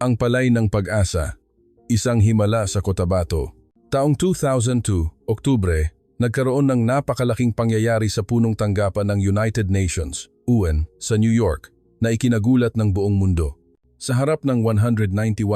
Ang Palay ng Pag-asa, isang himala sa Cotabato. Taong 2002, Oktubre, nagkaroon ng napakalaking pangyayari sa punong tanggapan ng United Nations, UN, sa New York, na ikinagulat ng buong mundo. Sa harap ng 191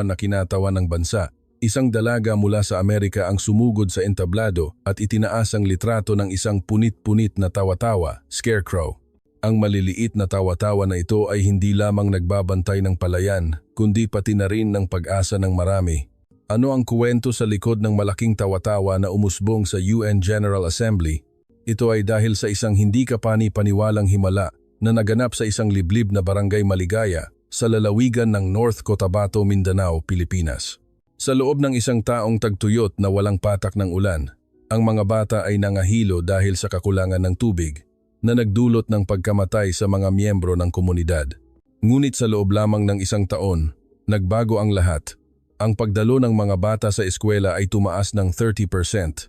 na kinatawan ng bansa, isang dalaga mula sa Amerika ang sumugod sa entablado at itinaas ang litrato ng isang punit-punit na tawa-tawa, scarecrow. Ang maliliit na tawa-tawa na ito ay hindi lamang nagbabantay ng palayan, kundi pati na rin ng pag-asa ng marami. Ano ang kuwento sa likod ng malaking tawa-tawa na umusbong sa UN General Assembly? Ito ay dahil sa isang hindi kapani-paniwalang himala na naganap sa isang liblib na barangay Maligaya sa lalawigan ng North Cotabato, Mindanao, Pilipinas. Sa loob ng isang taong tagtuyot na walang patak ng ulan, ang mga bata ay nangahilo dahil sa kakulangan ng tubig, na nagdulot ng pagkamatay sa mga miyembro ng komunidad. Ngunit sa loob lamang ng isang taon, nagbago ang lahat. Ang pagdalo ng mga bata sa eskwela ay tumaas ng 30%.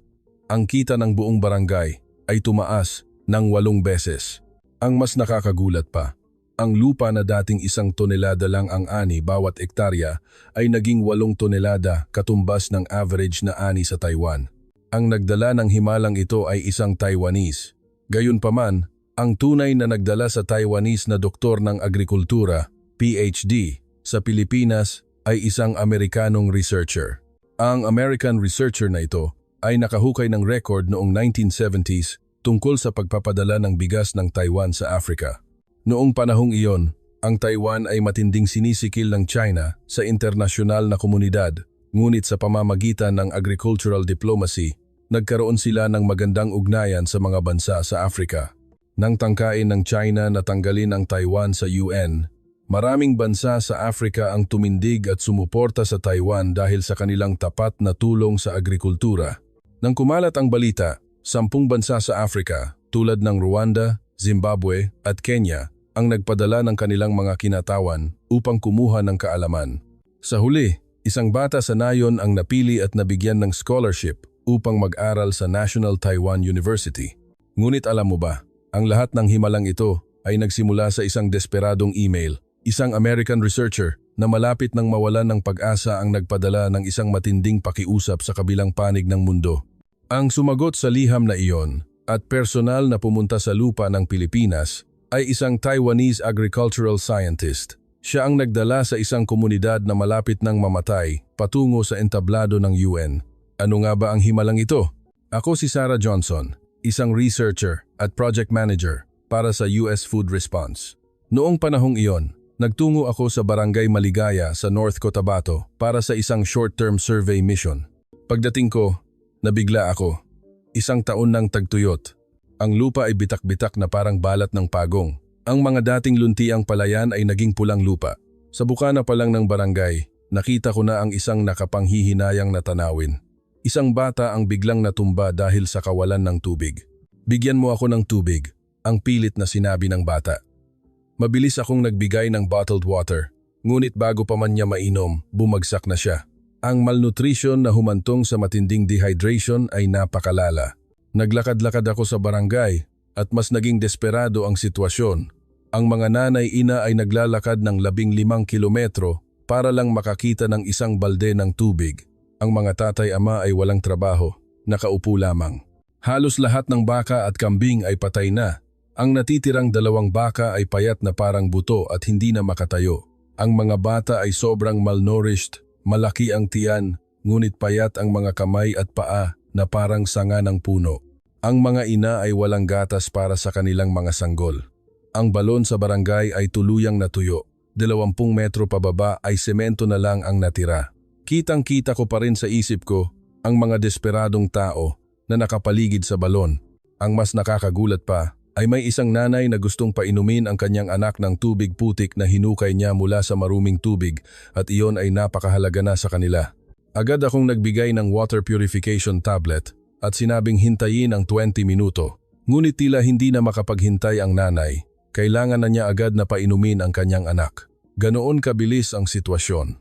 Ang kita ng buong barangay ay tumaas ng 8 beses. Ang mas nakakagulat pa, ang lupa na dating 1 tonelada lang ang ani bawat ektarya ay naging 8 tonelada, katumbas ng average na ani sa Taiwan. Ang nagdala ng himalang ito ay isang Taiwanese. Gayunpaman, ang tunay na nagdala sa Taiwanese na doktor ng agrikultura, PhD, sa Pilipinas ay isang Amerikanong researcher. Ang American researcher na ito ay nakahukay ng record noong 1970s tungkol sa pagpapadala ng bigas ng Taiwan sa Africa. Noong panahong iyon, ang Taiwan ay matinding sinisikil ng China sa internasyonal na komunidad, ngunit sa pamamagitan ng agricultural diplomacy, nagkaroon sila ng magandang ugnayan sa mga bansa sa Africa. Nang tangkain ng China na tanggalin ang Taiwan sa UN, maraming bansa sa Africa ang tumindig at sumuporta sa Taiwan dahil sa kanilang tapat na tulong sa agrikultura. Nang kumalat ang balita, 10 bansa sa Africa, tulad ng Rwanda, Zimbabwe at Kenya, ang nagpadala ng kanilang mga kinatawan upang kumuha ng kaalaman. Sa huli, isang bata sa nayon ang napili at nabigyan ng scholarship upang mag-aral sa National Taiwan University. Ngunit alam mo ba, ang lahat ng himalang ito ay nagsimula sa isang desperadong email. Isang American researcher na malapit nang mawalan ng pag-asa ang nagpadala ng isang matinding pakiusap sa kabilang panig ng mundo. Ang sumagot sa liham na iyon at personal na pumunta sa lupa ng Pilipinas ay isang Taiwanese agricultural scientist. Siya ang nagdala sa isang komunidad na malapit nang mamatay patungo sa entablado ng UN. Ano nga ba ang himalang ito? Ako si Sarah Johnson, isang researcher at project manager para sa US Food Response. Noong panahong iyon, nagtungo ako sa Barangay Maligaya sa North Cotabato para sa isang short-term survey mission. Pagdating ko, nabigla ako. 1 taon nang tagtuyot. Ang lupa ay bitak-bitak na parang balat ng pagong. Ang mga dating luntiang palayan ay naging pulang lupa. Sa bukana pa lang ng barangay, nakita ko na ang isang nakapanghihinayang na tanawin. Isang bata ang biglang natumba dahil sa kawalan ng tubig. "Bigyan mo ako ng tubig," ang pilit na sinabi ng bata. Mabilis akong nagbigay ng bottled water, ngunit bago pa man niya mainom, bumagsak na siya. Ang malnutrition na humantong sa matinding dehydration ay napakalala. Naglakad-lakad ako sa barangay at mas naging desperado ang sitwasyon. Ang mga nanay-ina ay naglalakad ng 15 kilometro para lang makakita ng isang balde ng tubig. Ang mga tatay-ama ay walang trabaho, nakaupo lamang. Halos lahat ng baka at kambing ay patay na. Ang natitirang 2 baka ay payat na parang buto at hindi na makatayo. Ang mga bata ay sobrang malnourished, malaki ang tiyan, ngunit payat ang mga kamay at paa na parang sanga ng puno. Ang mga ina ay walang gatas para sa kanilang mga sanggol. Ang balon sa barangay ay tuluyang natuyo. 20 metro pababa ay semento na lang ang natira. Kitang-kita ko pa rin sa isip ko ang mga desperadong tao na nakapaligid sa balon. Ang mas nakakagulat pa ay may isang nanay na gustong painumin ang kanyang anak ng tubig putik na hinukay niya mula sa maruming tubig at iyon ay napakahalaga na sa kanila. Agad akong nagbigay ng water purification tablet at sinabing hintayin ang 20 minuto. Ngunit tila hindi na makapaghintay ang nanay. Kailangan na niya agad na painumin ang kanyang anak. Ganoon kabilis ang sitwasyon.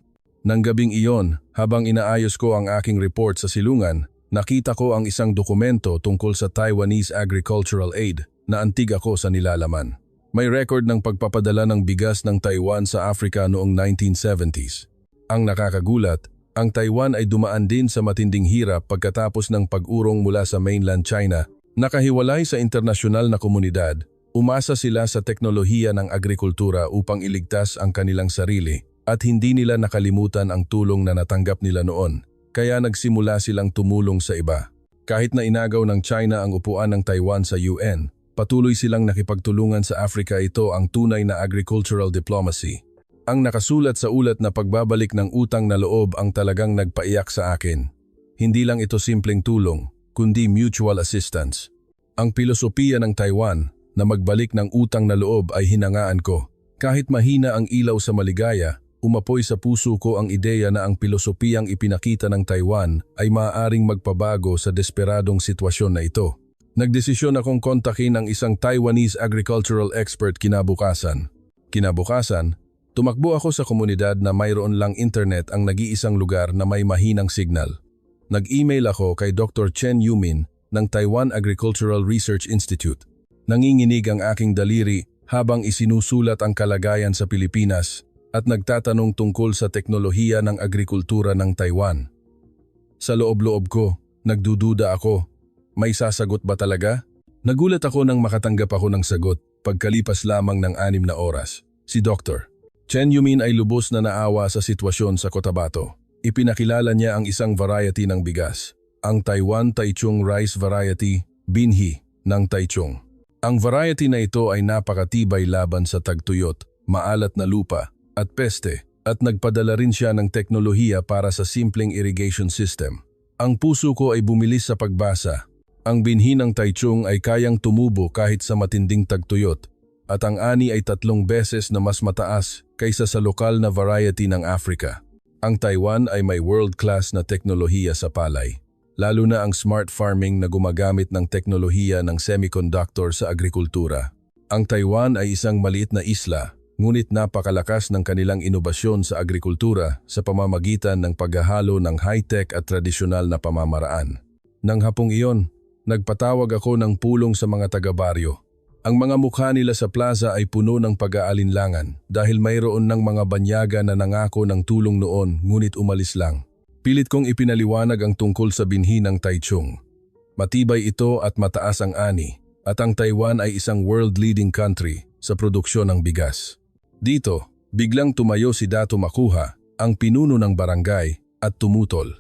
Nang gabing iyon, habang inaayos ko ang aking report sa silungan, nakita ko ang isang dokumento tungkol sa Taiwanese Agricultural Aid na antig ako sa nilalaman. May record ng pagpapadala ng bigas ng Taiwan sa Africa noong 1970s. Ang nakakagulat, ang Taiwan ay dumaan din sa matinding hirap pagkatapos ng pag-urong mula sa mainland China. Nakahiwalay sa internasyonal na komunidad, umasa sila sa teknolohiya ng agrikultura upang iligtas ang kanilang sarili at hindi nila nakalimutan ang tulong na natanggap nila noon, kaya nagsimula silang tumulong sa iba. Kahit na inagaw ng China ang upuan ng Taiwan sa UN, patuloy silang nakipagtulungan sa Africa. Ito ang tunay na agricultural diplomacy. Ang nakasulat sa ulat na pagbabalik ng utang na loob ang talagang nagpaiyak sa akin. Hindi lang ito simpleng tulong, kundi mutual assistance. Ang pilosopiya ng Taiwan na magbalik ng utang na loob ay hinangaan ko. Kahit mahina ang ilaw sa maligaya, umapoy sa puso ko ang ideya na ang pilosopiyang ipinakita ng Taiwan ay maaaring magpabago sa desperadong sitwasyon na ito. Nagdesisyon akong kontakin ang isang Taiwanese agricultural expert kinabukasan. Tumakbo ako sa komunidad na mayroon lang internet ang nag-iisang lugar na may mahinang signal. Nag-email ako kay Dr. Chen Yumin ng Taiwan Agricultural Research Institute. Nanginginig ang aking daliri habang isinusulat ang kalagayan sa Pilipinas at nagtatanong tungkol sa teknolohiya ng agrikultura ng Taiwan. Sa loob-loob ko, nagdududa ako. May sasagot ba talaga? Nagulat ako nang makatanggap ako ng sagot pagkalipas lamang ng 6 na oras. Si Dr. Chen Yumin ay lubos na naawa sa sitwasyon sa Cotabato. Ipinakilala niya ang isang variety ng bigas, ang Taiwan Taichung Rice Variety, binhi ng Taichung. Ang variety na ito ay napakatibay laban sa tagtuyot, maalat na lupa, at peste, at nagpadala rin siya ng teknolohiya para sa simpleng irrigation system. Ang puso ko ay bumilis sa pagbasa. Ang binhi ng Taichung ay kayang tumubo kahit sa matinding tagtuyot, at ang ani ay 3 beses na mas mataas kaysa sa lokal na variety ng Africa. Ang Taiwan ay may world-class na teknolohiya sa palay, lalo na ang smart farming na gumagamit ng teknolohiya ng semiconductor sa agrikultura. Ang Taiwan ay isang maliit na isla, ngunit napakalakas ng kanilang inobasyon sa agrikultura sa pamamagitan ng paghahalo ng high-tech at tradisyonal na pamamaraan. Nang hapong iyon, nagpatawag ako ng pulong sa mga taga-baryo. Ang mga mukha nila sa plaza ay puno ng pag-aalinlangan dahil mayroon ng mga banyaga na nangako ng tulong noon ngunit umalis lang. Pilit kong ipinaliwanag ang tungkol sa binhi ng Taichung. Matibay ito at mataas ang ani, at ang Taiwan ay isang world-leading country sa produksyon ng bigas. Dito, biglang tumayo si Dato Makuha, ang pinuno ng barangay, at tumutol.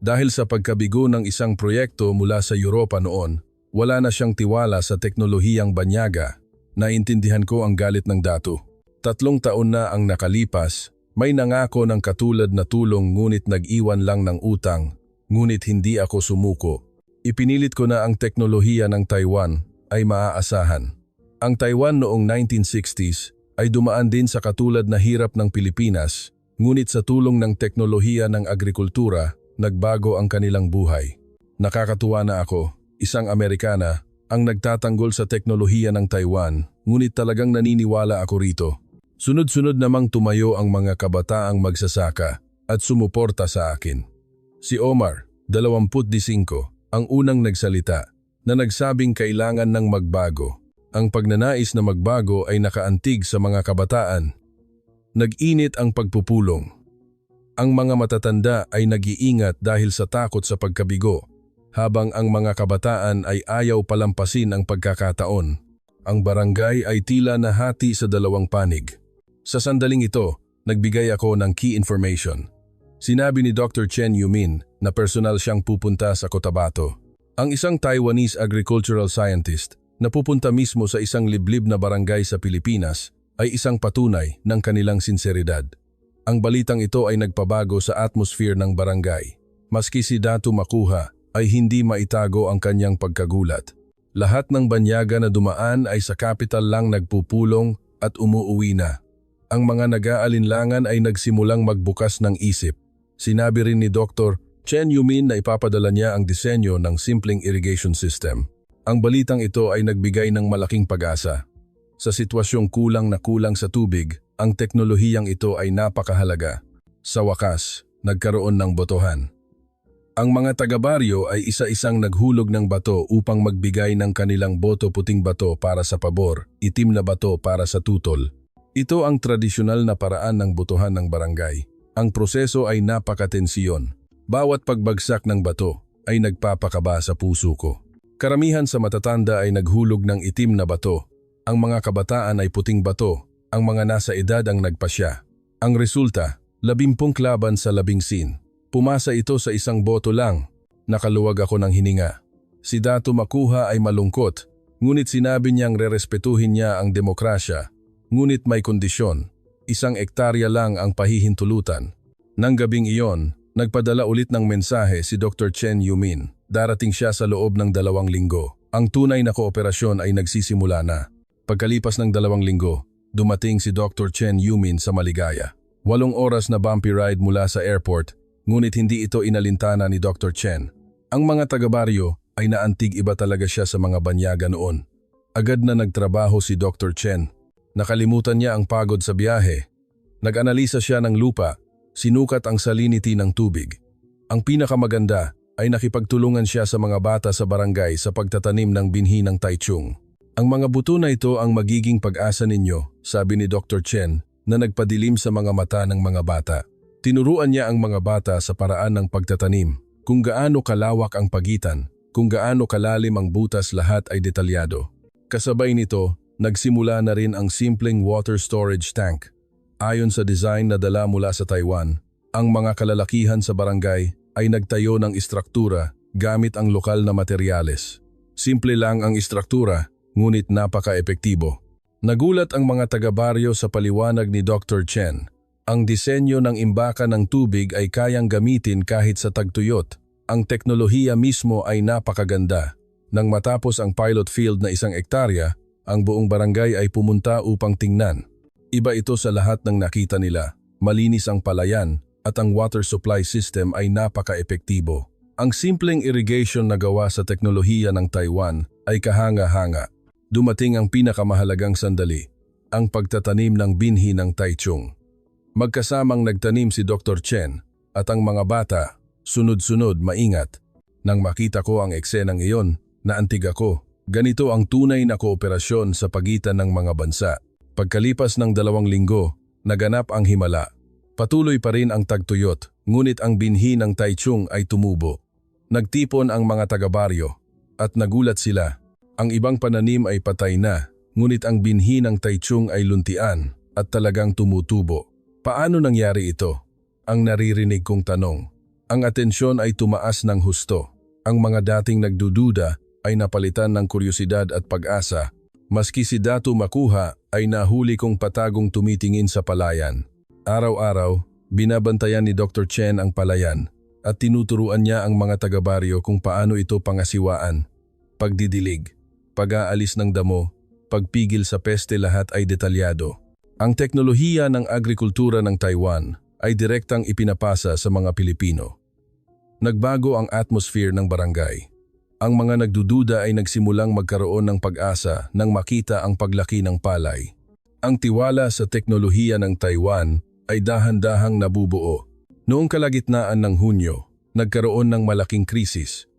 Dahil sa pagkabigo ng isang proyekto mula sa Europa noon, wala na siyang tiwala sa teknolohiyang banyaga. Naintindihan ko ang galit ng Dato. 3 taon na ang nakalipas, may nangako ng katulad na tulong ngunit nag-iwan lang ng utang, ngunit hindi ako sumuko. Ipinilit ko na ang teknolohiya ng Taiwan ay maaasahan. Ang Taiwan noong 1960s ay dumaan din sa katulad na hirap ng Pilipinas, ngunit sa tulong ng teknolohiya ng agrikultura, nagbago ang kanilang buhay. Nakakatuwa na ako, isang Amerikana, ang nagtatanggol sa teknolohiya ng Taiwan, ngunit talagang naniniwala ako rito. Sunod-sunod namang tumayo ang mga kabataang magsasaka at sumuporta sa akin. Si Omar, 25, ang unang nagsalita na nagsabing kailangan ng magbago. Ang pagnanais na magbago ay nakaantig sa mga kabataan. Nag-init ang pagpupulong. Ang mga matatanda ay nag-iingat dahil sa takot sa pagkabigo, habang ang mga kabataan ay ayaw palampasin ang pagkakataon. Ang barangay ay tila nahati sa 2 panig. Sa sandaling ito, nagbigay ako ng key information. Sinabi ni Dr. Chen Yumin na personal siyang pupunta sa Cotabato. Ang isang Taiwanese agricultural scientist na pupunta mismo sa isang liblib na barangay sa Pilipinas ay isang patunay ng kanilang sinseridad. Ang balitang ito ay nagpabago sa atmosphere ng barangay. Maski si Dato Makuha ay hindi maitago ang kanyang pagkagulat. Lahat ng banyaga na dumaan ay sa kapital lang nagpupulong at umuuwi na. Ang mga nag-aalinlangan ay nagsimulang magbukas ng isip. Sinabi rin ni Dr. Chen Yumin na ipapadala niya ang disenyo ng simpleng irrigation system. Ang balitang ito ay nagbigay ng malaking pag-asa. Sa sitwasyong kulang na kulang sa tubig, ang teknolohiyang ito ay napakahalaga. Sa wakas, nagkaroon ng botohan. Ang mga taga-baryo ay isa-isang naghulog ng bato upang magbigay ng kanilang boto. Puting bato para sa pabor, itim na bato para sa tutol. Ito ang tradisyonal na paraan ng botohan ng barangay. Ang proseso ay napakatensiyon. Bawat pagbagsak ng bato ay nagpapakaba sa puso ko. Karamihan sa matatanda ay naghulog ng itim na bato. Ang mga kabataan ay puting bato. Ang mga nasa edad ang nagpasya. Ang resulta, 10 laban sa 11. Pumasa ito sa isang boto lang. Nakaluwag ako ng hininga. Si Dato Makuha ay malungkot, ngunit sinabi niyang rerespetuhin niya ang demokrasya. Ngunit may kondisyon, 1 hektarya lang ang pahihintulutan. Nang gabing iyon, nagpadala ulit ng mensahe si Dr. Chen Yumin. Darating siya sa loob ng 2 linggo. Ang tunay na kooperasyon ay nagsisimula na. Pagkalipas ng 2 linggo, dumating si Dr. Chen Yumin sa Maligaya. 8 oras na bumpy ride mula sa airport, ngunit hindi ito inalintana ni Dr. Chen. Ang mga taga-baryo ay naantig iba talaga siya sa mga banyaga noon. Agad na nagtrabaho si Dr. Chen. Nakalimutan niya ang pagod sa biyahe. Nag-analisa siya ng lupa, sinukat ang salinity ng tubig. Ang pinakamaganda ay nakipagtulungan siya sa mga bata sa barangay sa pagtatanim ng binhi ng Taichung. Ang mga buto na ito ang magiging pag-asa ninyo, sabi ni Dr. Chen na nagpadilim sa mga mata ng mga bata. Tinuruan niya ang mga bata sa paraan ng pagtatanim, kung gaano kalawak ang pagitan, kung gaano kalalim ang butas, lahat ay detalyado. Kasabay nito, nagsimula na rin ang simpleng water storage tank. Ayon sa design na dala mula sa Taiwan, ang mga kalalakihan sa barangay ay nagtayo ng istruktura gamit ang lokal na materyales. Simple lang ang istruktura, ngunit napaka-epektibo. Nagulat ang mga taga-baryo sa paliwanag ni Dr. Chen. Ang disenyo ng imbakan ng tubig ay kayang gamitin kahit sa tagtuyot. Ang teknolohiya mismo ay napakaganda. Nang matapos ang pilot field na 1 hektarya, ang buong barangay ay pumunta upang tingnan. Iba ito sa lahat ng nakita nila. Malinis ang palayan at ang water supply system ay napaka-epektibo. Ang simpleng irrigation na gawa sa teknolohiya ng Taiwan ay kahanga-hanga. Dumating ang pinakamahalagang sandali, ang pagtatanim ng binhi ng Taichung. Magkasamang nagtanim si Dr. Chen at ang mga bata, sunod-sunod maingat. Nang makita ko ang eksenang iyon, naantig ako. Ganito ang tunay na kooperasyon sa pagitan ng mga bansa. Pagkalipas ng 2 linggo, naganap ang himala. Patuloy pa rin ang tagtuyot, ngunit ang binhi ng Taichung ay tumubo. Nagtipon ang mga taga-baryo at nagulat sila. Ang ibang pananim ay patay na, ngunit ang binhi ng Taichung ay luntian at talagang tumutubo. Paano nangyari ito? Ang naririnig kong tanong. Ang atensyon ay tumaas ng husto. Ang mga dating nagdududa ay napalitan ng kuryosidad at pag-asa. Maski si Dato Makuha ay nahuli kong patagong tumitingin sa palayan. Araw-araw, binabantayan ni Dr. Chen ang palayan at tinuturuan niya ang mga taga-baryo kung paano ito pangasiwaan. Pagdidilig, pag-aalis ng damo, pagpigil sa peste, lahat ay detalyado. Ang teknolohiya ng agrikultura ng Taiwan ay direktang ipinapasa sa mga Pilipino. Nagbago ang atmosphere ng barangay. Ang mga nagdududa ay nagsimulang magkaroon ng pag-asa nang makita ang paglaki ng palay. Ang tiwala sa teknolohiya ng Taiwan ay dahan-dahang nabubuo. Noong kalagitnaan ng Hunyo, nagkaroon ng malaking krisis.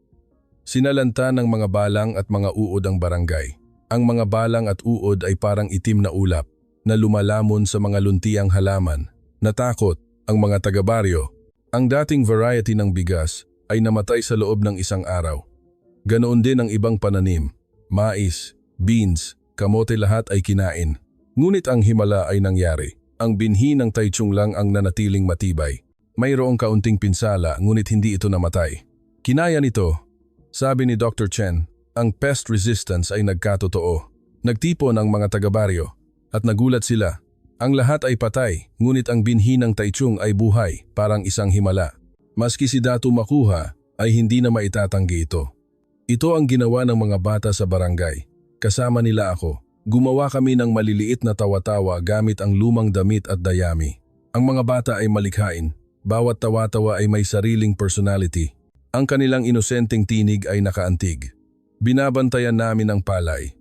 Sinalanta ng mga balang at mga uod ang barangay. Ang mga balang at uod ay parang itim na ulap na lumalamon sa mga luntiang halaman. Natakot ang mga taga-baryo. Ang dating variety ng bigas ay namatay sa loob ng 1 araw. Ganoon din ang ibang pananim, mais, beans, kamote, lahat ay kinain. Ngunit ang himala ay nangyari. Ang binhi ng Taichung lang ang nanatiling matibay. Mayroong kaunting pinsala, ngunit hindi ito namatay. Kinaya nito, sabi ni Dr. Chen. Ang pest resistance ay nagkatotoo. Nagtipon ang mga taga-baryo at nagulat sila. Ang lahat ay patay, ngunit ang binhi ng Taichung ay buhay, parang isang himala. Maski si Dato Makuha ay hindi na maitatanggi ito. Ito ang ginawa ng mga bata sa barangay. Kasama nila ako. Gumawa kami ng maliliit na tawa-tawa gamit ang lumang damit at dayami. Ang mga bata ay malikhain. Bawat tawa-tawa ay may sariling personality. Ang kanilang inosenteng tinig ay nakaantig. Binabantayan namin ang palay.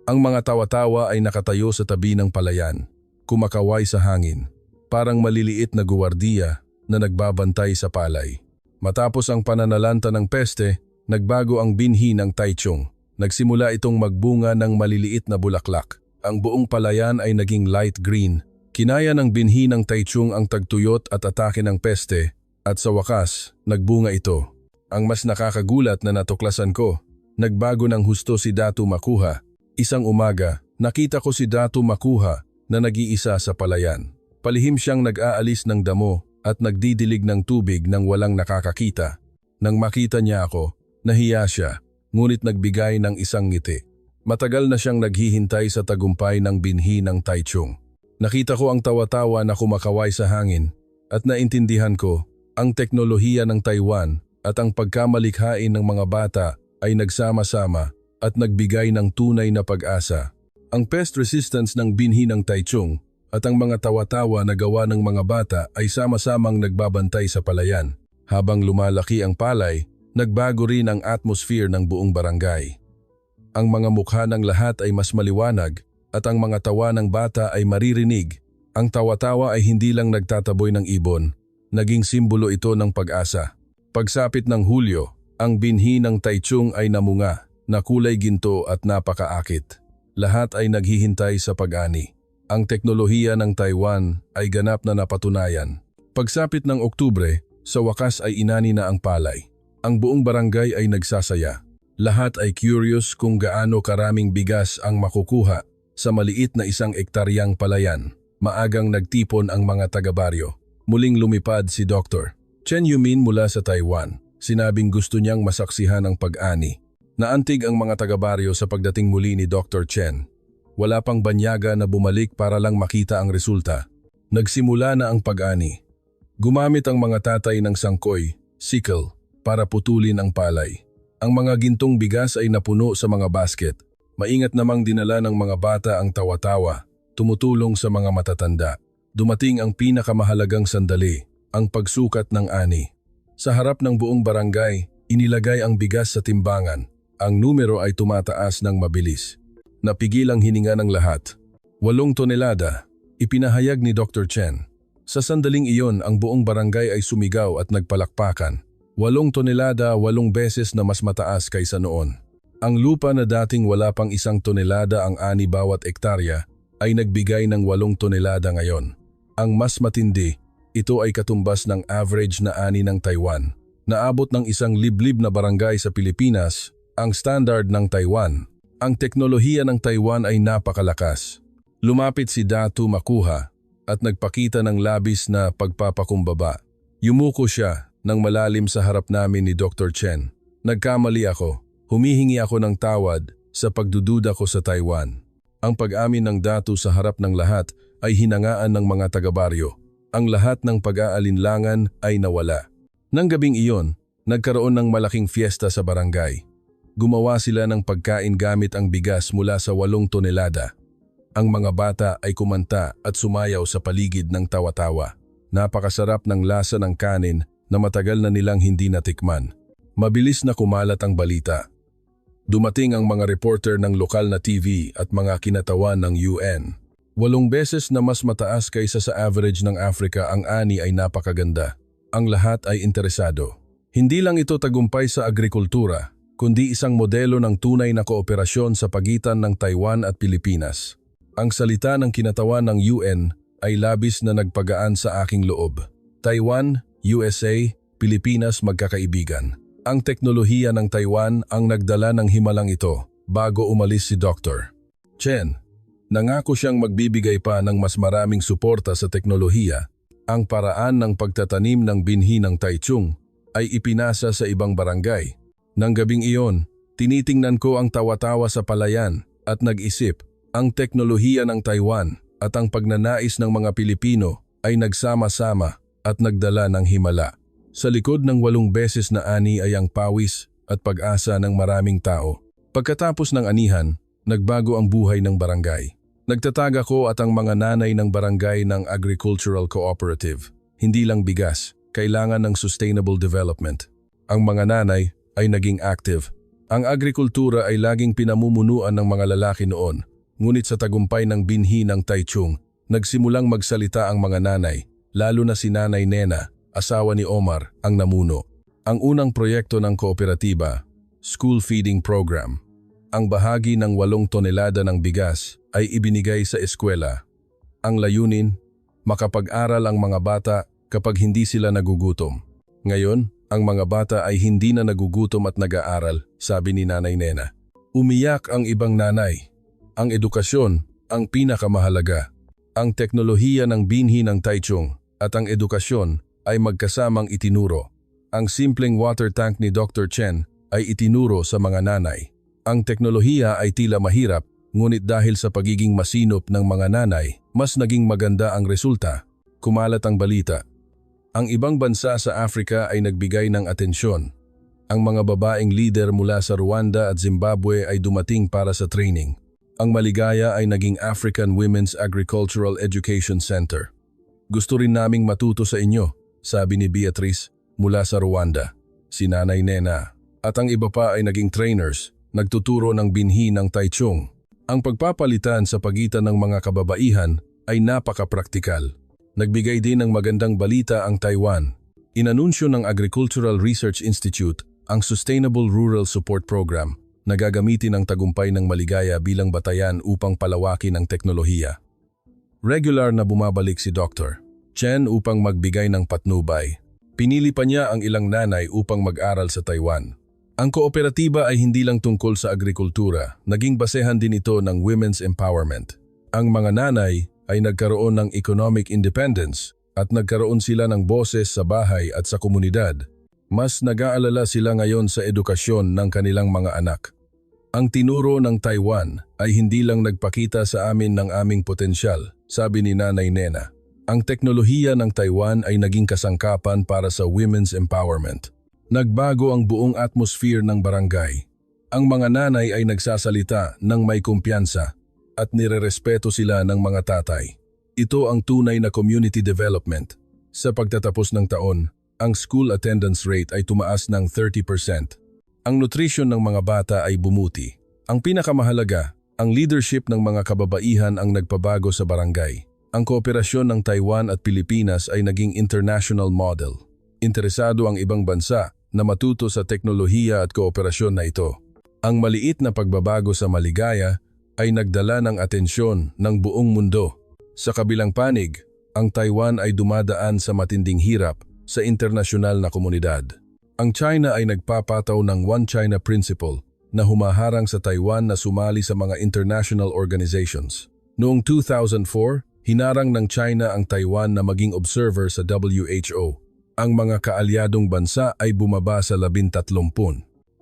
Ang mga tawa-tawa ay nakatayo sa tabi ng palayan, kumakaway sa hangin, parang maliliit na guwardiya na nagbabantay sa palay. Matapos ang pananalanta ng peste, nagbago ang binhi ng Taichung. Nagsimula itong magbunga ng maliliit na bulaklak. Ang buong palayan ay naging light green Kinaya ng binhi ng Taichung ang tagtuyot at atake ng peste at sa wakas, nagbunga ito. Ang mas nakakagulat na natuklasan ko, nagbago ng husto si Datu Makuha. Isang umaga, nakita ko si Datu Makuha na nag-iisa sa palayan. Palihim siyang nag-aalis ng damo at nagdidilig ng tubig nang walang nakakakita. Nang makita niya ako, nahiya siya, ngunit nagbigay ng isang ngiti. Matagal na siyang naghihintay sa tagumpay ng binhi ng Taichung. Nakita ko ang tawa-tawa na kumakaway sa hangin at naintindihan ko ang teknolohiya ng Taiwan at ang pagkamalikhain ng mga bata ay nagsama-sama at nagbigay ng tunay na pag-asa. Ang pest resistance ng binhi ng Taichung at ang mga tawa-tawa na gawa ng mga bata ay sama-samang nagbabantay sa palayan. Habang lumalaki ang palay, nagbago rin ang atmosphere ng buong barangay. Ang mga mukha ng lahat ay mas maliwanag at ang mga tawa ng bata ay maririnig. Ang tawa-tawa ay hindi lang nagtataboy ng ibon, naging simbolo ito ng pag-asa. Pagsapit ng Hulyo, ang binhi ng Taichung ay namunga, na kulay ginto at napakaakit. Lahat ay naghihintay sa pag-ani. Ang teknolohiya ng Taiwan ay ganap na napatunayan. Pagsapit ng Oktubre, sa wakas ay inani na ang palay. Ang buong barangay ay nagsasaya. Lahat ay curious kung gaano karaming bigas ang makukuha sa maliit na 1 ektaryang palayan. Maagang nagtipon ang mga taga-baryo. Muling lumipad si Dr. Chen Yumin mula sa Taiwan. Sinabing gusto niyang masaksihan ang pag-ani. Naantig ang mga taga-baryo sa pagdating muli ni Dr. Chen. Wala pang banyaga na bumalik para lang makita ang resulta. Nagsimula na ang pag-ani. Gumamit ang mga tatay ng sangkoy, sickle, para putulin ang palay. Ang mga gintong bigas ay napuno sa mga basket. Maingat namang dinala ng mga bata ang tawa-tawa, tumutulong sa mga matatanda. Dumating ang pinakamahalagang sandali, ang pagsukat ng ani. Sa harap ng buong barangay, inilagay ang bigas sa timbangan. Ang numero ay tumataas ng mabilis. Napigil ang hininga ng lahat. 8 tonelada, ipinahayag ni Dr. Chen. Sa sandaling iyon, ang buong barangay ay sumigaw at nagpalakpakan. 8 tonelada, 8 beses na mas mataas kaysa noon. Ang lupa na dating wala pang 1 tonelada ang ani bawat ektarya ay nagbigay ng 8 tonelada ngayon. Ang mas matindi, ito ay katumbas ng average na ani ng Taiwan. Naabot ng 1 liblib na barangay sa Pilipinas, ang standard ng Taiwan. Ang teknolohiya ng Taiwan ay napakalakas. Lumapit si Datu Makuha at nagpakita ng labis na pagpapakumbaba. Yumuko siya nang malalim sa harap namin ni Dr. Chen. Nagkamali ako. Humihingi ako ng tawad sa pagdududa ko sa Taiwan. Ang pag-amin ng Datu sa harap ng lahat ay hinangaan ng mga taga-baryo. Ang lahat ng pag-aalinlangan ay nawala. Nang gabing iyon, nagkaroon ng malaking fiesta sa barangay. Gumawa sila ng pagkain gamit ang bigas mula sa 8 tonelada. Ang mga bata ay kumanta at sumayaw sa paligid ng tawa-tawa. Napakasarap ng lasa ng kanin na matagal na nilang hindi natikman. Mabilis na kumalat ang balita. Dumating ang mga reporter ng lokal na TV at mga kinatawan ng UN. 8 beses na mas mataas kaysa sa average ng Africa ang ani ay napakaganda. Ang lahat ay interesado. Hindi lang ito tagumpay sa agrikultura, kundi isang modelo ng tunay na kooperasyon sa pagitan ng Taiwan at Pilipinas. Ang salita ng kinatawan ng UN ay labis na nagpagaan sa aking loob. Taiwan, USA, Pilipinas magkakaibigan. Ang teknolohiya ng Taiwan ang nagdala ng himalang ito bago umalis si Dr. Chen. Nangako siyang magbibigay pa ng mas maraming suporta sa teknolohiya. Ang paraan ng pagtatanim ng binhi ng Taichung ay ipinasa sa ibang barangay. Nang gabing iyon, tinitingnan ko ang tawa-tawa sa palayan at nag-isip, ang teknolohiya ng Taiwan at ang pagnanais ng mga Pilipino ay nagsama-sama at nagdala ng himala. Sa likod ng 8 beses na ani ay ang pawis at pag-asa ng maraming tao. Pagkatapos ng anihan, nagbago ang buhay ng barangay. Nagtatag ako at ang mga nanay ng barangay ng Agricultural Cooperative. Hindi lang bigas, kailangan ng sustainable development. Ang mga nanay ay naging active. Ang agrikultura ay laging pinamumunuan ng mga lalaki noon, ngunit sa tagumpay ng binhi ng Taichung, nagsimulang magsalita ang mga nanay, lalo na si Nanay Nena, asawa ni Omar, ang namuno. Ang unang proyekto ng kooperatiba, School Feeding Program. Ang bahagi ng 8 tonelada ng bigas ay ibinigay sa eskwela. Ang layunin, Makapag-aral ang mga bata kapag hindi sila nagugutom. Ngayon, ang mga bata ay hindi na nagugutom at nag-aaral, sabi ni Nanay Nena. Umiyak ang ibang nanay. Ang edukasyon ang pinakamahalaga. Ang teknolohiya ng binhi ng Taichung at ang edukasyon ay magkasamang itinuro. Ang simpleng water tank ni Dr. Chen ay itinuro sa mga nanay. Ang teknolohiya ay tila mahirap, ngunit dahil sa pagiging masinop ng mga nanay, mas naging maganda ang resulta. Kumalat ang balita. Ang ibang bansa sa Africa ay nagbigay ng atensyon. Ang mga babaeng leader mula sa Rwanda at Zimbabwe ay dumating para sa training. Ang maligaya ay naging African Women's Agricultural Education Center. Gusto rin naming matuto sa inyo, sabi ni Beatrice mula sa Rwanda, si Nanay Nena. At ang iba pa ay naging trainers, nagtuturo ng binhi ng Taichung. Ang pagpapalitan sa pagitan ng mga kababaihan ay napaka-praktikal. Nagbigay din ng magandang balita ang Taiwan. Inanunsyo ng Agricultural Research Institute ang Sustainable Rural Support Program na gagamitin ang tagumpay ng maligaya bilang batayan upang palawakin ang teknolohiya. Regular na bumabalik si Dr. Chen upang magbigay ng patnubay. Pinili pa niya ang ilang nanay upang mag-aral sa Taiwan. Ang kooperatiba ay hindi lang tungkol sa agrikultura, naging basehan din ito ng women's empowerment. Ang mga nanay ay nagkaroon ng economic independence at nagkaroon sila ng boses sa bahay at sa komunidad. Mas nag-aalala sila ngayon sa edukasyon ng kanilang mga anak. Ang tinuro ng Taiwan ay hindi lang nagpakita sa amin ng aming potensyal, sabi ni Nanay Nena. Ang teknolohiya ng Taiwan ay naging kasangkapan para sa women's empowerment. Nagbago ang buong atmosphere ng barangay. Ang mga nanay ay nagsasalita ng may kumpiyansa at nirerespeto sila ng mga tatay. Ito ang tunay na community development. Sa pagtatapos ng taon, ang school attendance rate ay tumaas ng 30%. Ang nutrition ng mga bata ay bumuti. Ang pinakamahalaga, ang leadership ng mga kababaihan ang nagpabago sa barangay. Ang kooperasyon ng Taiwan at Pilipinas ay naging international model. Interesado ang ibang bansa na matuto sa teknolohiya at kooperasyon na ito. Ang maliit na pagbabago sa maligaya ay nagdala ng atensyon ng buong mundo. Sa kabilang panig, ang Taiwan ay dumadaan sa matinding hirap sa internasyonal na komunidad. Ang China ay nagpapataw ng One China Principle na humaharang sa Taiwan na sumali sa mga international organizations. Noong 2004, hinarang ng China ang Taiwan na maging observer sa WHO. Ang mga kaalyadong bansa ay bumaba sa 13.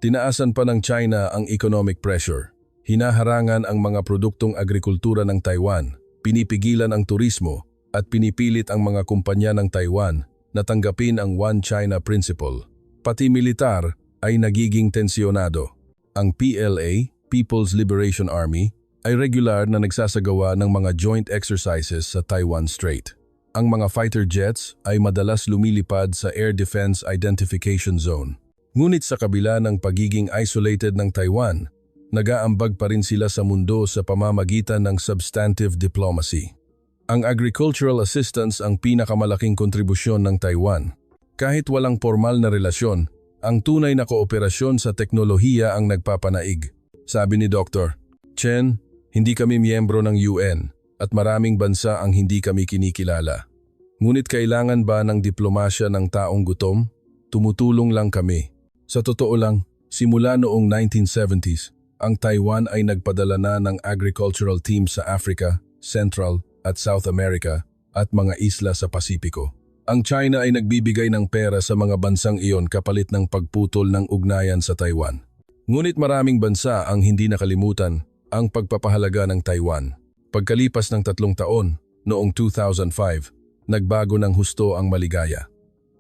Tinaasan pa ng China ang economic pressure. Hinaharangan ang mga produktong agrikultura ng Taiwan, pinipigilan ang turismo at pinipilit ang mga kumpanya ng Taiwan na tanggapin ang One China Principle. Pati militar ay nagiging tensyonado. Ang PLA, People's Liberation Army, ay regular na nagsasagawa ng mga joint exercises sa Taiwan Strait. Ang mga fighter jets ay madalas lumilipad sa Air Defense Identification Zone. Ngunit sa kabila ng pagiging isolated ng Taiwan, nag-aambag pa rin sila sa mundo sa pamamagitan ng substantive diplomacy. Ang agricultural assistance ang pinakamalaking kontribusyon ng Taiwan. Kahit walang formal na relasyon, ang tunay na kooperasyon sa teknolohiya ang nagpapanaig. Sabi ni Dr. Chen, hindi kami miyembro ng UN at maraming bansa ang hindi kami kinikilala. Ngunit kailangan ba ng diplomasya ng taong gutom? Tumutulong lang kami. Sa totoo lang, simula noong 1970s, ang Taiwan ay nagpadala na ng agricultural team sa Africa, Central at South America at mga isla sa Pasipiko. Ang China ay nagbibigay ng pera sa mga bansang iyon kapalit ng pagputol ng ugnayan sa Taiwan. Ngunit maraming bansa ang hindi nakalimutan ang pagpapahalaga ng Taiwan. Pagkalipas ng 3 taon, noong 2005, nagbago ng husto ang maligaya.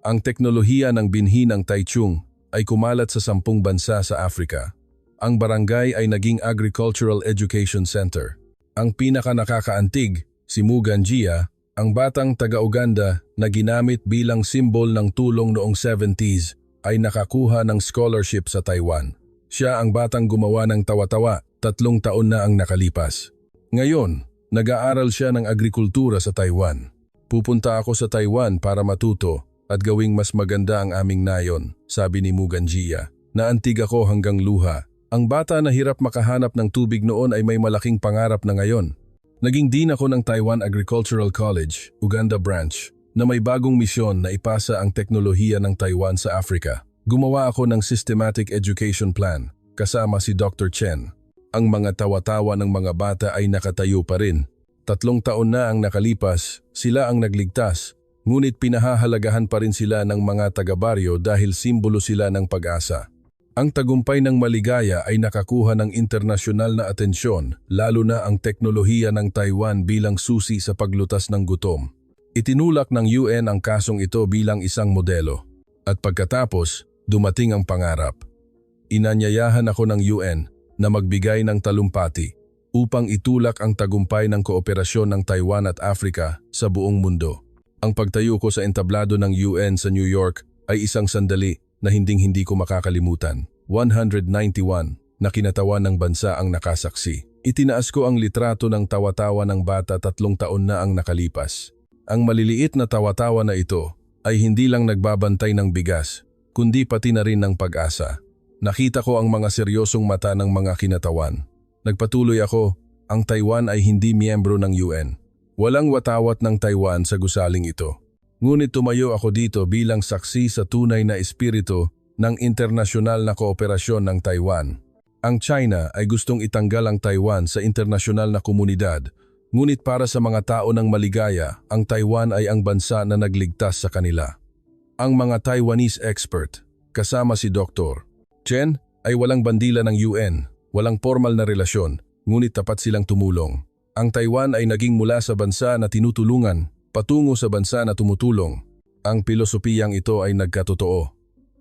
Ang teknolohiya ng binhi ng Taichung ay kumalat sa 10 bansa sa Africa. Ang barangay ay naging Agricultural Education Center. Ang pinaka-nakakaantig, si Mugan Jia, ang batang taga-Uganda na ginamit bilang simbol ng tulong noong 70s, ay nakakuha ng scholarship sa Taiwan. Siya ang batang gumawa ng tawa-tawa, 3 taon na ang nakalipas. Ngayon, nag-aaral siya ng agrikultura sa Taiwan. Pupunta ako sa Taiwan para matuto at gawing mas maganda ang aming nayon, sabi ni Mugan Jia. Naantig ako hanggang luha. Ang bata na hirap makahanap ng tubig noon ay may malaking pangarap na ngayon. Naging dean ako ng Taiwan Agricultural College, Uganda Branch, na may bagong misyon na ipasa ang teknolohiya ng Taiwan sa Africa. Gumawa ako ng systematic education plan, kasama si Dr. Chen. Ang mga tawa-tawa ng mga bata ay nakatayo pa rin. 3 taon na ang nakalipas, sila ang nagligtas, ngunit pinahahalagahan pa rin sila ng mga taga-baryo dahil simbolo sila ng pag-asa. Ang tagumpay ng Maligaya ay nakakuha ng internasyonal na atensyon, lalo na ang teknolohiya ng Taiwan bilang susi sa paglutas ng gutom. Itinulak ng UN ang kasong ito bilang isang modelo. At pagkatapos, dumating ang pangarap. Inanyayahan ako ng UN na magbigay ng talumpati upang itulak ang tagumpay ng kooperasyon ng Taiwan at Africa sa buong mundo. Ang pagtayo ko sa entablado ng UN sa New York ay isang sandali na hinding-hindi ko makakalimutan. 191 na kinatawan ng bansa ang nakasaksi. Itinaas ko ang litrato ng tawa-tawa ng bata 3 taon na ang nakalipas. Ang maliliit na tawa-tawa na ito ay hindi lang nagbabantay ng bigas, kundi pati na rin ng pag-asa. Nakita ko ang mga seryosong mata ng mga kinatawan. Nagpatuloy ako, ang Taiwan ay hindi miyembro ng UN. Walang watawat ng Taiwan sa gusaling ito. Ngunit tumayo ako dito bilang saksi sa tunay na espiritu ng internasyonal na kooperasyon ng Taiwan. Ang China ay gustong itanggal ang Taiwan sa internasyonal na komunidad, ngunit para sa mga tao ng Maligaya, ang Taiwan ay ang bansa na nagligtas sa kanila. Ang mga Taiwanese expert, kasama si Dr. Chen, ay walang bandila ng UN, walang formal na relasyon, ngunit tapat silang tumulong. Ang Taiwan ay naging mula sa bansa na tinutulungan, patungo sa bansa na tumutulong. Ang pilosopiyang ito ay nagkatotoo.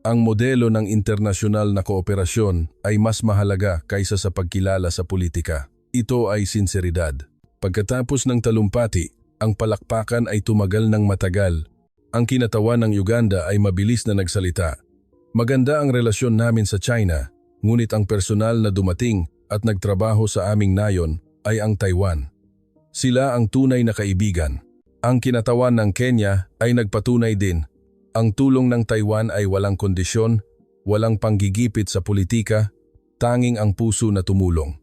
Ang modelo ng internasyonal na kooperasyon ay mas mahalaga kaysa sa pagkilala sa politika. Ito ay sinseridad. Pagkatapos ng talumpati, ang palakpakan ay tumagal ng matagal. Ang kinatawan ng Uganda ay mabilis na nagsalita. Maganda ang relasyon namin sa China, ngunit ang personal na dumating at nagtrabaho sa aming nayon ay ang Taiwan. Sila ang tunay na kaibigan. Ang kinatawan ng Kenya ay nagpatunay din. Ang tulong ng Taiwan ay walang kondisyon, walang panggigipit sa politika, tanging ang puso na tumulong.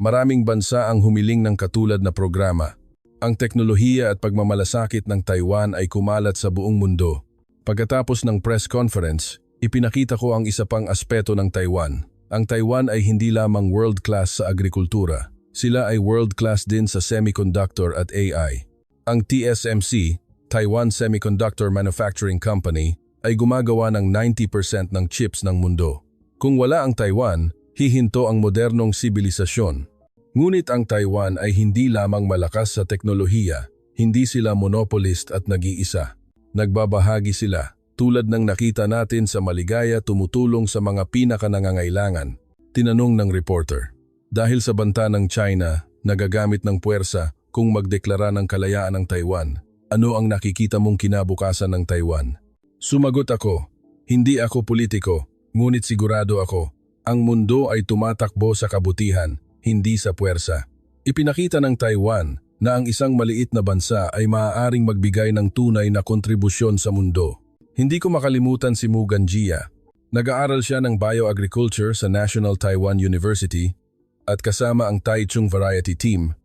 Maraming bansa ang humiling ng katulad na programa. Ang teknolohiya at pagmamalasakit ng Taiwan ay kumalat sa buong mundo. Pagkatapos ng press conference, ipinakita ko ang isa pang aspeto ng Taiwan. Ang Taiwan ay hindi lamang world-class sa agrikultura. Sila ay world-class din sa semiconductor at AI. Ang TSMC, Taiwan Semiconductor Manufacturing Company, ay gumagawa ng 90% ng chips ng mundo. Kung wala ang Taiwan, hihinto ang modernong sibilisasyon. Ngunit ang Taiwan ay hindi lamang malakas sa teknolohiya, hindi sila monopolist at nag-iisa. Nagbabahagi sila, tulad ng nakita natin sa Maligaya tumutulong sa mga pinakanangangailangan, tinanong ng reporter. Dahil sa banta ng China, nagagamit ng puwersa kung magdeklara ng kalayaan ng Taiwan, ano ang nakikita mong kinabukasan ng Taiwan? Sumagot ako, hindi ako politiko, ngunit sigurado ako, ang mundo ay tumatakbo sa kabutihan, hindi sa puwersa. Ipinakita ng Taiwan na ang isang maliit na bansa ay maaaring magbigay ng tunay na kontribusyon sa mundo. Hindi ko makalimutan si Mugan Jia. Nag-aaral siya ng bioagriculture sa National Taiwan University at kasama ang Taichung Variety Team.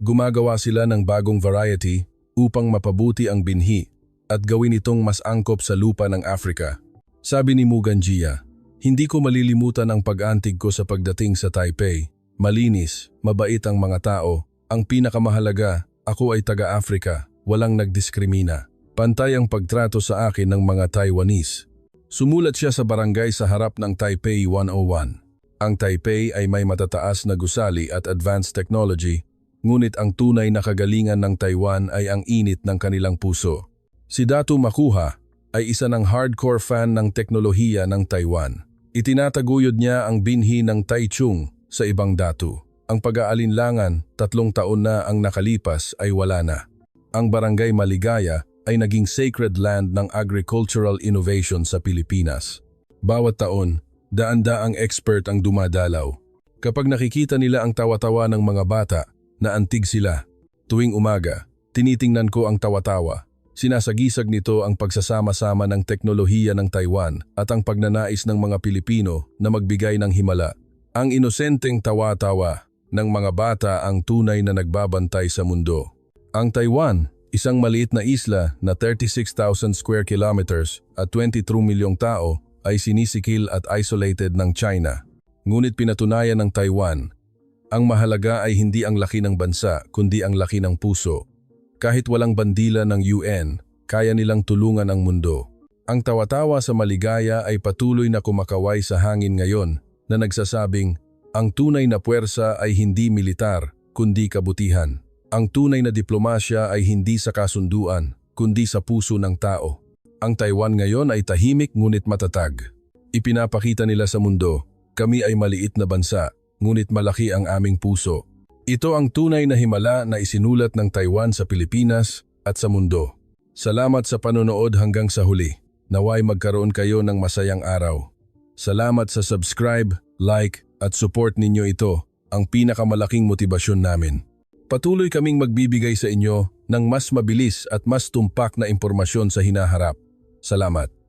Gumagawa sila ng bagong variety upang mapabuti ang binhi at gawin itong mas angkop sa lupa ng Africa. Sabi ni Mugan Jia, hindi ko malilimutan ang pag-antig ko sa pagdating sa Taipei. Malinis, mabait ang mga tao. Ang pinakamahalaga, ako ay taga-Africa, walang nagdiskrimina. Pantay ang pagtrato sa akin ng mga Taiwanese. Sumulat siya sa barangay sa harap ng Taipei 101. Ang Taipei ay may matataas na gusali at advanced technology, ngunit ang tunay na kagalingan ng Taiwan ay ang init ng kanilang puso. Si Datu Makuha ay isa ng hardcore fan ng teknolohiya ng Taiwan. Itinataguyod niya ang binhi ng Taichung sa ibang datu. Ang pag-aalinlangan, 3 taon na ang nakalipas ay wala na. Ang Barangay Maligaya ay naging sacred land ng agricultural innovation sa Pilipinas. Bawat taon, daan-daang expert ang dumadalaw. Kapag nakikita nila ang tawa-tawa ng mga bata, naantig sila. Tuwing umaga, tinitingnan ko ang tawa-tawa. Sinasagisag nito ang pagsasama-sama ng teknolohiya ng Taiwan at ang pagnanais ng mga Pilipino na magbigay ng himala. Ang inosenteng tawa-tawa, ng mga bata ang tunay na nagbabantay sa mundo. Ang Taiwan, isang maliit na isla na 36,000 square kilometers at 23 milyong tao, ay sinisikil at isolated ng China. Ngunit pinatunayan ng Taiwan, ang mahalaga ay hindi ang laki ng bansa kundi ang laki ng puso. Kahit walang bandila ng UN, kaya nilang tulungan ang mundo. Ang tawa-tawa sa maligaya ay patuloy na kumakaway sa hangin ngayon na nagsasabing, ang tunay na puwersa ay hindi militar kundi kabutihan. Ang tunay na diplomasya ay hindi sa kasunduan kundi sa puso ng tao. Ang Taiwan ngayon ay tahimik ngunit matatag. Ipinapakita nila sa mundo, kami ay maliit na bansa, ngunit malaki ang aming puso. Ito ang tunay na himala na isinulat ng Taiwan sa Pilipinas at sa mundo. Salamat sa panonood hanggang sa huli. Naway magkaroon kayo ng masayang araw. Salamat sa subscribe, like, at support ninyo ito, ang pinakamalaking motibasyon namin. Patuloy kaming magbibigay sa inyo ng mas mabilis at mas tumpak na impormasyon sa hinaharap. Salamat.